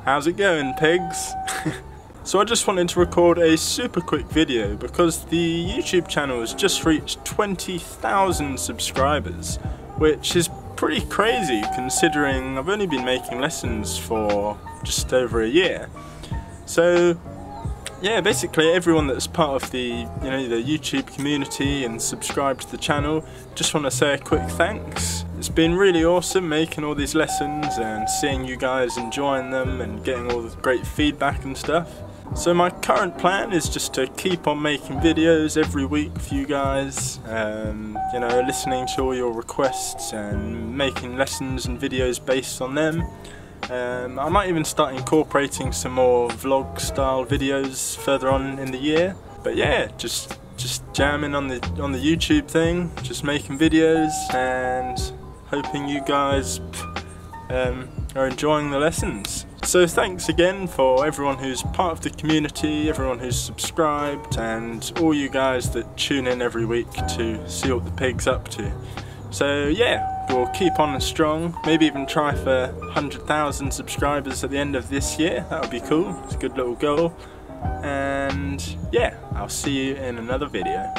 How's it going, pigs? So I just wanted to record a super quick video because the YouTube channel has just reached 20,000 subscribers, which is pretty crazy considering I've only been making lessons for just over a year. So yeah, basically everyone that's part of the the YouTube community and subscribed to the channel, just want to say a quick thanks. It's been really awesome making all these lessons and seeing you guys enjoying them and getting all the great feedback and stuff. So my current plan is just to keep on making videos every week for you guys, listening to all your requests and making lessons and videos based on them. I might even start incorporating some more vlog style videos further on in the year. But yeah, just jamming on the YouTube thing, just making videos and hoping you guys are enjoying the lessons. So thanks again for everyone who's part of the community, everyone who's subscribed, and all you guys that tune in every week to see what the pig's up to. So yeah, we'll keep on strong, maybe even try for 100,000 subscribers at the end of this year. That would be cool, it's a good little goal. And yeah, I'll see you in another video.